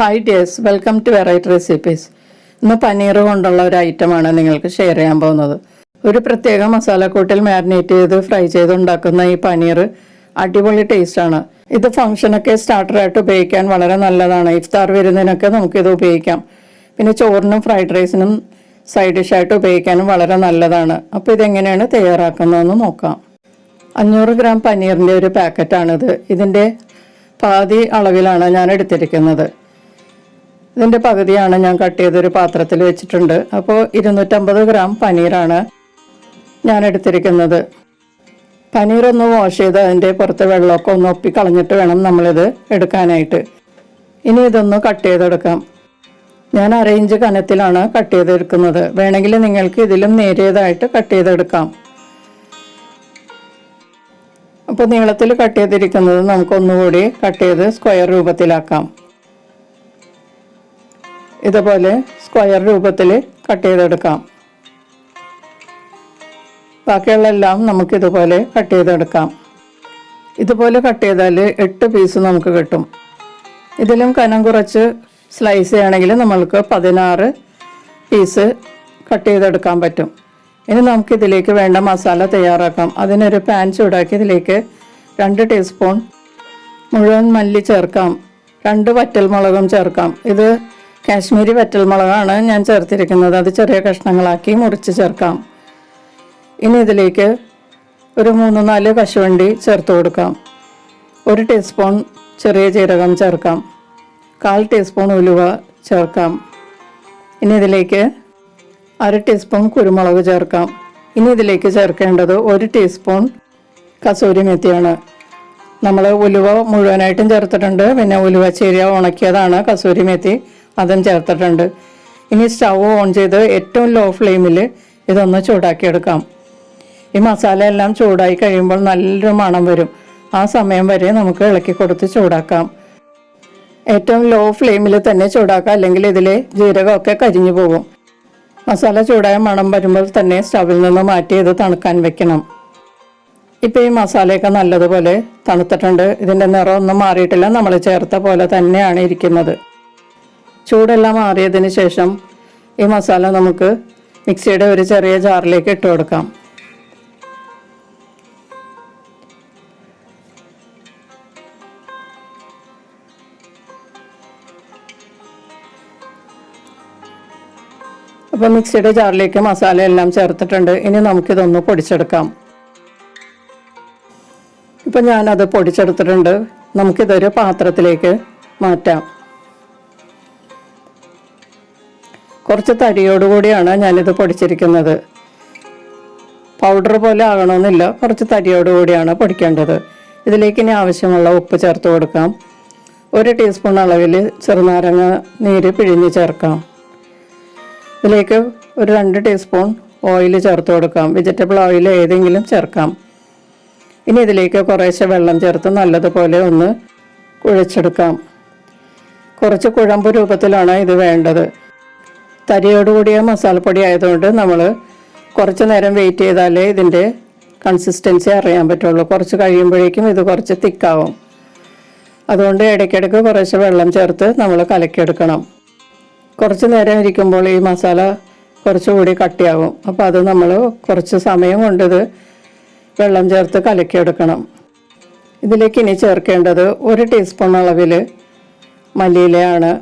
Hi dears, welcome to variety recipes. ഇന്ന് പനീർ കൊണ്ടുള്ള ഒരു ഐറ്റമാണ് നിങ്ങൾക്ക് ഷെയർ ചെയ്യാൻ പോകുന്നത്. ഒരു പ്രത്യേക മസാലക്കൂട്ടിൽ മാരിനേറ്റ് ചെയ്ത് ഫ്രൈ ചെയ്ത് ഉണ്ടാക്കുന്ന ഈ പനീർ അടിപൊളി ടേസ്റ്റാണ്. ഇത് ഫംഗ്ഷനൊക്കെ സ്റ്റാർട്ടറായിട്ട് ഉപയോഗിക്കാൻ വളരെ നല്ലതാണ്. ഇഫ്താർ വരുന്നതിനൊക്കെ നമുക്കിത് ഉപയോഗിക്കാം. പിന്നെ ചോറിനും ഫ്രൈഡ് റൈസിനും സൈഡ് ഡിഷായിട്ട് ഉപയോഗിക്കാനും വളരെ നല്ലതാണ്. അപ്പോൾ ഇതെങ്ങനെയാണ് തയ്യാറാക്കുന്നതെന്ന് നോക്കാം. 500 ഗ്രാം പനീറിൻ്റെ ഒരു പാക്കറ്റാണിത്. ഇതിൻ്റെ പാതി അളവിലാണ് ഞാൻ എടുത്തിരിക്കുന്നത്. ഇതിൻ്റെ പകുതിയാണ് ഞാൻ കട്ട് ചെയ്തൊരു പാത്രത്തിൽ വെച്ചിട്ടുണ്ട്. അപ്പോൾ 250 ഗ്രാം പനീറാണ് ഞാൻ എടുത്തിരിക്കുന്നത്. പനീർ ഒന്ന് വാഷ് ചെയ്ത് അതിൻ്റെ പുറത്ത് വെള്ളമൊക്കെ ഒന്ന് ഒപ്പിക്കളഞ്ഞിട്ട് വേണം നമ്മളിത് എടുക്കാനായിട്ട്. ഇനി ഇതൊന്ന് കട്ട് ചെയ്തെടുക്കാം. ഞാൻ 1/2 ഇഞ്ച് കനത്തിലാണ് കട്ട് ചെയ്തെടുക്കുന്നത്. വേണമെങ്കിൽ നിങ്ങൾക്ക് ഇതിലും നേരിയതായിട്ട് കട്ട് ചെയ്തെടുക്കാം. അപ്പോൾ നീളത്തിൽ കട്ട് ചെയ്തിരിക്കുന്നത് നമുക്കൊന്നുകൂടി കട്ട് ചെയ്ത് സ്ക്വയർ രൂപത്തിലാക്കാം. ഇതുപോലെ സ്ക്വയർ രൂപത്തിൽ കട്ട് ചെയ്തെടുക്കാം. ബാക്കിയുള്ള എല്ലാം നമുക്കിതുപോലെ കട്ട് ചെയ്തെടുക്കാം. ഇതുപോലെ കട്ട് ചെയ്താൽ 8 പീസ് നമുക്ക് കിട്ടും. ഇതിലും കനം കുറച്ച് സ്ലൈസ് ചെയ്യണമെങ്കിൽ നമ്മൾക്ക് 16 പീസ് കട്ട് ചെയ്തെടുക്കാൻ പറ്റും. ഇനി നമുക്കിതിലേക്ക് വേണ്ട മസാല തയ്യാറാക്കാം. അതിനൊരു പാൻ ചൂടാക്കി ഇതിലേക്ക് 2 ടീസ്പൂൺ മുഴുവൻ മല്ലി ചേർക്കാം. 2 വറ്റൽമുളകും ചേർക്കാം. ഇത് കാശ്മീരി വറ്റൽമുളകാണ് ഞാൻ ചേർത്തിരിക്കുന്നത്. അത് ചെറിയ കഷ്ണങ്ങളാക്കി മുറിച്ച് ചേർക്കാം. ഇനി ഇതിലേക്ക് ഒരു 3-4 കശുവണ്ടി ചേർത്ത് കൊടുക്കാം. 1 ടീസ്പൂൺ ചെറിയ ജീരകം ചേർക്കാം. 1/4 ടീസ്പൂൺ ഉലുവ ചേർക്കാം. ഇനി ഇതിലേക്ക് 1/2 ടീസ്പൂൺ കുരുമുളക് ചേർക്കാം. ഇനി ഇതിലേക്ക് ചേർക്കേണ്ടത് 1 ടീസ്പൂൺ കസൂരി മെത്തിയാണ്. നമ്മൾ ഉലുവ മുഴുവനായിട്ടും ചേർത്തിട്ടുണ്ട്. പിന്നെ ഉലുവ ചീര ഉണക്കിയതാണ് കസൂരി മെത്തി, അതും ചേർത്തിട്ടുണ്ട്. ഇനി സ്റ്റവ് ഓൺ ചെയ്ത് ഏറ്റവും ലോ ഫ്ലെയിമിൽ ഇതൊന്ന് ചൂടാക്കിയെടുക്കാം. ഈ മസാല എല്ലാം ചൂടായി കഴിയുമ്പോൾ നല്ലൊരു മണം വരും. ആ സമയം വരെ നമുക്ക് ഇളക്കി കൊടുത്ത് ചൂടാക്കാം. ഏറ്റവും ലോ ഫ്ലെയിമിൽ തന്നെ ചൂടാക്കാം, അല്ലെങ്കിൽ ഇതിലെ ജീരകമൊക്കെ കരിഞ്ഞു പോകും. മസാല ചൂടായ മണം വരുമ്പോൾ തന്നെ സ്റ്റവിൽ നിന്ന് മാറ്റി ഇത് തണുക്കാൻ വെക്കണം. ഇപ്പോൾ ഈ മസാലയൊക്കെ നല്ലതുപോലെ തണുത്തിട്ടുണ്ട്. ഇതിൻ്റെ നിറമൊന്നും മാറിയിട്ടില്ല. നമ്മൾ ചേർത്ത പോലെ തന്നെയാണ് ഇരിക്കുന്നത്. ചൂടെല്ലാം മാറിയതിന് ശേഷം ഈ മസാല നമുക്ക് മിക്സിയുടെ ഒരു ചെറിയ ജാറിലേക്ക് ഇട്ട് കൊടുക്കാം. അപ്പോൾ മിക്സിയുടെ ജാറിലേക്ക് മസാല എല്ലാം ചേർത്തിട്ടുണ്ട്. ഇനി നമുക്കിതൊന്ന് പൊടിച്ചെടുക്കാം. ഇപ്പം ഞാനത് പൊടിച്ചെടുത്തിട്ടുണ്ട്. നമുക്കിതൊരു പാത്രത്തിലേക്ക് മാറ്റാം. കുറച്ച് തരിയോടുകൂടിയാണ് ഞാനിത് പൊടിച്ചിരിക്കുന്നത്. പൗഡർ പോലെ ആകണമെന്നില്ല, കുറച്ച് തരിയോടുകൂടിയാണ് പൊടിക്കേണ്ടത്. ഇതിലേക്ക് ഇനി ആവശ്യമുള്ള ഉപ്പ് ചേർത്ത് കൊടുക്കാം. 1 ടീസ്പൂൺ അളവിൽ ചെറുനാരങ്ങ നീര് പിഴിഞ്ഞ് ചേർക്കാം. ഇതിലേക്ക് ഒരു 2 ടീസ്പൂൺ ഓയിൽ ചേർത്ത് കൊടുക്കാം. വെജിറ്റബിൾ ഓയിൽ ഏതെങ്കിലും ചേർക്കാം. ഇനി ഇതിലേക്ക് കുറേശ്ശെ വെള്ളം ചേർത്ത് നല്ലതുപോലെ ഒന്ന് കുഴച്ചെടുക്കാം. കുറച്ച് കുഴമ്പ് രൂപത്തിലാണ് ഇത് വേണ്ടത്. തരിയോടുകൂടിയ മസാലപ്പൊടി ആയതുകൊണ്ട് നമ്മൾ കുറച്ച് നേരം വെയിറ്റ് ചെയ്താലേ ഇതിൻ്റെ കൺസിസ്റ്റൻസി അറിയാൻ പറ്റുള്ളൂ. കുറച്ച് കഴിയുമ്പോഴേക്കും ഇത് കുറച്ച് തിക്കാവും. അതുകൊണ്ട് ഇടയ്ക്കിടയ്ക്ക് കുറച്ച് വെള്ളം ചേർത്ത് നമ്മൾ കലക്കിയെടുക്കണം. കുറച്ച് നേരം ഇരിക്കുമ്പോൾ ഈ മസാല കുറച്ചുകൂടി കട്ടിയാകും. അപ്പോൾ അത് നമ്മൾ കുറച്ച് സമയം കൊണ്ടിത് വെള്ളം ചേർത്ത് കലക്കിയെടുക്കണം. ഇതിലേക്ക് ഇനി ചേർക്കേണ്ടത് 1 ടീസ്പൂൺ അളവിൽ മല്ലിയിലയാണ്.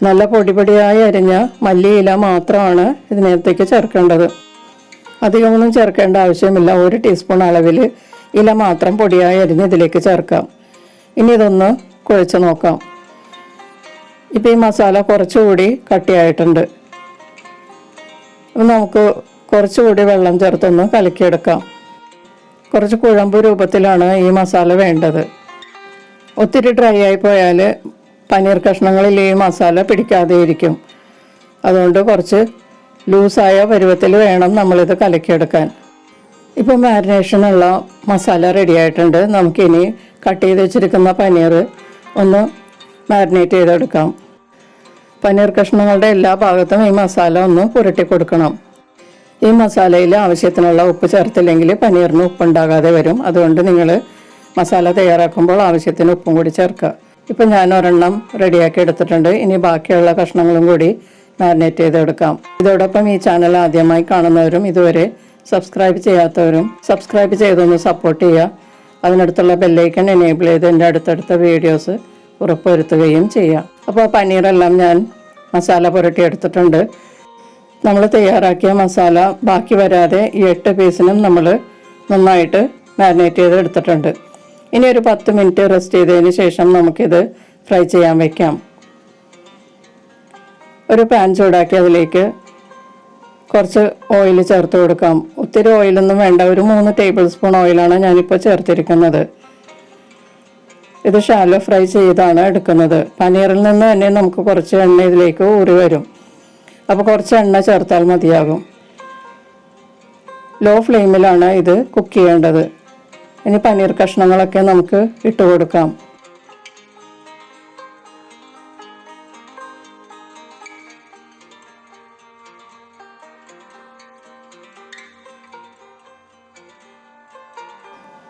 നല്ല പൊടിപൊടിയായി അരിഞ്ഞ മല്ലിയില മാത്രമാണ് ഇതിനകത്തേക്ക് ചേർക്കേണ്ടത്. അധികമൊന്നും ചേർക്കേണ്ട ആവശ്യമില്ല. 1 ടീസ്പൂൺ അളവിൽ ഇല മാത്രം പൊടിയായി അരിഞ്ഞ് ഇതിലേക്ക് ചേർക്കാം. ഇനി ഇതൊന്ന് കുഴച്ച് നോക്കാം. ഇപ്പോൾ ഈ മസാല കുറച്ചുകൂടി കട്ടിയായിട്ടുണ്ട്. നമുക്ക് കുറച്ചുകൂടി വെള്ളം ചേർത്തൊന്ന് കലക്കിയെടുക്കാം. കുറച്ച് കുഴമ്പ് രൂപത്തിലാണ് ഈ മസാല വേണ്ടത്. ഒത്തിരി ഡ്രൈ ആയി പോയാൽ പനീർ കഷ്ണങ്ങളിൽ ഈ മസാല പിടിക്കാതെ ഇരിക്കും. അതുകൊണ്ട് കുറച്ച് ലൂസായ പരുവത്തിൽ വേണം നമ്മളിത് കലക്കിയെടുക്കാൻ. ഇപ്പോൾ മാരിനേഷനുള്ള മസാല റെഡി ആയിട്ടുണ്ട്. നമുക്കിനി കട്ട് ചെയ്ത് വെച്ചിരിക്കുന്ന പനീർ ഒന്ന് മാരിനേറ്റ് ചെയ്തെടുക്കാം. പനീർ കഷ്ണങ്ങളുടെ എല്ലാ ഭാഗത്തും ഈ മസാല ഒന്ന് പുരട്ടി കൊടുക്കണം. ഈ മസാലയിൽ ആവശ്യത്തിനുള്ള ഉപ്പ് ചേർത്തില്ലെങ്കിൽ പനീറിന് ഉപ്പുണ്ടാകാതെ വരും. അതുകൊണ്ട് നിങ്ങൾ മസാല തയ്യാറാക്കുമ്പോൾ ആവശ്യത്തിന് ഉപ്പും കൂടി ചേർക്കുക. ഇപ്പം ഞാൻ ഒരെണ്ണം റെഡിയാക്കി എടുത്തിട്ടുണ്ട്. ഇനി ബാക്കിയുള്ള കഷ്ണങ്ങളും കൂടി മാരിനേറ്റ് ചെയ്തെടുക്കാം. ഇതോടൊപ്പം ഈ ചാനൽ ആദ്യമായി കാണുന്നവരും ഇതുവരെ സബ്സ്ക്രൈബ് ചെയ്യാത്തവരും സബ്സ്ക്രൈബ് ചെയ്തൊന്ന് സപ്പോർട്ട് ചെയ്യുക. അതിനടുത്തുള്ള ബെല്ലൈക്കൺ എനേബിൾ ചെയ്ത് എൻ്റെ അടുത്തടുത്ത വീഡിയോസ് ഉറപ്പുവരുത്തുകയും ചെയ്യുക. അപ്പോൾ പനീറെല്ലാം ഞാൻ മസാല പുരട്ടി എടുത്തിട്ടുണ്ട്. നമ്മൾ തയ്യാറാക്കിയ മസാല ബാക്കി വരാതെ ഈ 8 പീസിനും നമ്മൾ നന്നായിട്ട് മാരിനേറ്റ് ചെയ്ത് എടുത്തിട്ടുണ്ട്. ഇനി ഒരു 10 മിനിറ്റ് റെസ്റ്റ് ചെയ്തതിന് ശേഷം നമുക്കിത് ഫ്രൈ ചെയ്യാൻ വയ്ക്കാം. ഒരു പാൻ ചൂടാക്കി അതിലേക്ക് കുറച്ച് ഓയിൽ ചേർത്ത് കൊടുക്കാം. ഒത്തിരി ഓയിലൊന്നും വേണ്ട, ഒരു 3 ടേബിൾ സ്പൂൺ ഓയിലാണ് ഞാനിപ്പോൾ ചേർത്തിരിക്കുന്നത്. ഇത് ഷാലോ ഫ്രൈ ചെയ്താണ് എടുക്കുന്നത്. പനീറിൽ നിന്ന് തന്നെ നമുക്ക് കുറച്ച് എണ്ണ ഇതിലേക്ക് ഊറി വരും. അപ്പോൾ കുറച്ച് എണ്ണ ചേർത്താൽ മതിയാകും. ലോ ഫ്ലെയിമിലാണ് ഇത് കുക്ക് ചെയ്യേണ്ടത്. ഇനി പനീർ കഷ്ണങ്ങളൊക്കെ നമുക്ക് ഇട്ട് കൊടുക്കാം.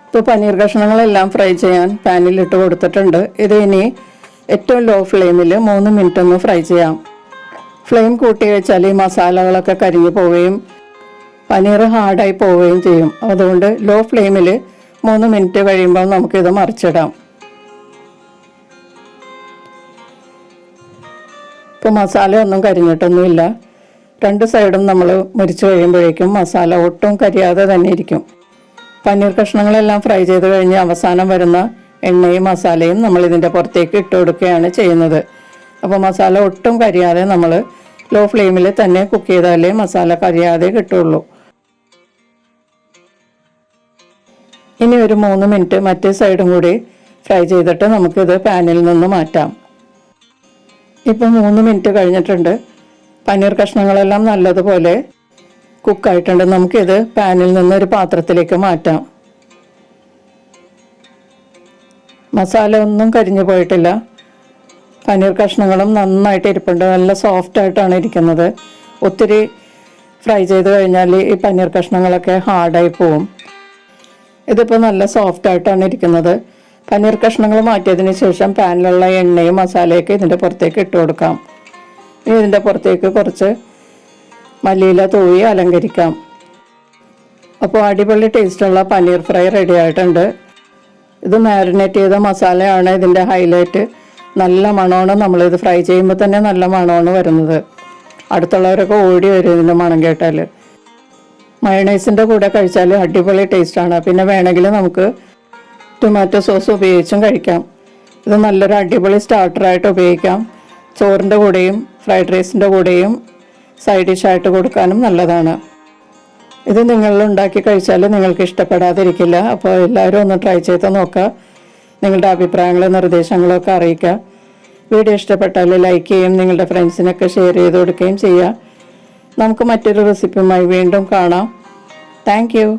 ഇപ്പോൾ പനീർ കഷ്ണങ്ങളെല്ലാം ഫ്രൈ ചെയ്യാൻ പാനിൽ ഇട്ട് കൊടുത്തിട്ടുണ്ട്. ഇത് ഇനി ഏറ്റവും ലോ ഫ്ലെയിമിൽ 3 മിനിറ്റ് ഒന്ന് ഫ്രൈ ചെയ്യാം. ഫ്ലെയിം കൂട്ടി വെച്ചാൽ ഈ മസാലകളൊക്കെ കരിഞ്ഞു പോവുകയും പനീർ ഹാർഡായി പോവുകയും ചെയ്യും. അതുകൊണ്ട് ലോ ഫ്ലെയിമിൽ 3 മിനിറ്റ് കഴിയുമ്പോൾ നമുക്കിത് മറിച്ചിടാം. ഇപ്പോൾ മസാല ഒന്നും കരിഞ്ഞിട്ടൊന്നുമില്ല. 2 സൈഡും നമ്മൾ മുരിച്ച് കഴിയുമ്പോഴേക്കും മസാല ഒട്ടും കരിയാതെ തന്നെ ഇരിക്കും. പനീർ കഷ്ണങ്ങളെല്ലാം ഫ്രൈ ചെയ്ത് കഴിഞ്ഞ് അവസാനം വരുന്ന എണ്ണയും മസാലയും നമ്മൾ ഇതിൻ്റെ പുറത്തേക്ക് ഇട്ട് കൊടുക്കുകയാണ് ചെയ്യുന്നത്. അപ്പോൾ മസാല ഒട്ടും കരിയാതെ നമ്മൾ ലോ ഫ്ലെയിമിൽ തന്നെ കുക്ക് ചെയ്താലേ മസാല കരിയാതെ കിട്ടുള്ളൂ. ഇനി ഒരു 3 മിനിറ്റ് മറ്റേ സൈഡും കൂടി ഫ്രൈ ചെയ്തിട്ട് നമുക്കിത് പാനിൽ നിന്ന് മാറ്റാം. ഇപ്പം 3 മിനിറ്റ് കഴിഞ്ഞിട്ടുണ്ട്. പനീർ കഷ്ണങ്ങളെല്ലാം നല്ലതുപോലെ കുക്കായിട്ടുണ്ട്. നമുക്കിത് പാനിൽ നിന്ന് ഒരു പാത്രത്തിലേക്ക് മാറ്റാം. മസാല ഒന്നും കരിഞ്ഞു പോയിട്ടില്ല. പനീർ കഷ്ണങ്ങളും നന്നായിട്ട് ഇരിപ്പുണ്ട്. നല്ല സോഫ്റ്റായിട്ടാണ് ഇരിക്കുന്നത്. ഒത്തിരി ഫ്രൈ ചെയ്ത് കഴിഞ്ഞാൽ ഈ പനീർ കഷ്ണങ്ങളൊക്കെ ഹാർഡായി പോവും. ഇതിപ്പോൾ നല്ല സോഫ്റ്റായിട്ടാണ് ഇരിക്കുന്നത്. പനീർ കഷ്ണങ്ങൾ മാറ്റിയതിന് ശേഷം പാനിലുള്ള എണ്ണയും മസാലയൊക്കെ ഇതിൻ്റെ പുറത്തേക്ക് ഇട്ട് കൊടുക്കാം. ഇനി ഇതിൻ്റെ പുറത്തേക്ക് കുറച്ച് മല്ലിയില തൂവി അലങ്കരിക്കാം. അപ്പോൾ അടിപൊളി ടേസ്റ്റുള്ള പനീർ ഫ്രൈ റെഡി ആയിട്ടുണ്ട്. ഇത് മാരിനേറ്റ് ചെയ്ത മസാലയാണ് ഇതിൻ്റെ ഹൈലൈറ്റ്. നല്ല മണമാണ്. നമ്മളിത് ഫ്രൈ ചെയ്യുമ്പോൾ തന്നെ നല്ല മണമാണ് വരുന്നത്. അടുത്തുള്ളവരൊക്കെ ഓടി വരും ഇതിൻ്റെ മണം കേട്ടാൽ. മയണൈസിൻ്റെ കൂടെ കഴിച്ചാൽ അടിപൊളി ടേസ്റ്റാണ്. പിന്നെ വേണമെങ്കിൽ നമുക്ക് ടൊമാറ്റോ സോസ് ഉപയോഗിച്ചും കഴിക്കാം. ഇത് നല്ലൊരു അടിപൊളി സ്റ്റാർട്ടറായിട്ട് ഉപയോഗിക്കാം. ചോറിൻ്റെ കൂടെയും ഫ്രൈഡ് റൈസിൻ്റെ കൂടെയും സൈഡ് ഡിഷായിട്ട് കൊടുക്കാനും നല്ലതാണ്. ഇത് നിങ്ങൾ ഉണ്ടാക്കി കഴിച്ചാൽ നിങ്ങൾക്ക് ഇഷ്ടപ്പെടാതിരിക്കില്ല. അപ്പോൾ എല്ലാവരും ഒന്ന് ട്രൈ ചെയ്ത് നോക്കുക. നിങ്ങളുടെ അഭിപ്രായങ്ങളും നിർദ്ദേശങ്ങളും ഒക്കെ അറിയിക്കുക. വീഡിയോ ഇഷ്ടപ്പെട്ടാൽ ലൈക്ക് ചെയ്യും, നിങ്ങളുടെ ഫ്രണ്ട്സിനൊക്കെ ഷെയർ ചെയ്ത് കൊടുക്കുകയും ചെയ്യുക. നമുക്ക് മറ്റൊരു റെസിപ്പിയുമായി വീണ്ടും കാണാം. Thank you.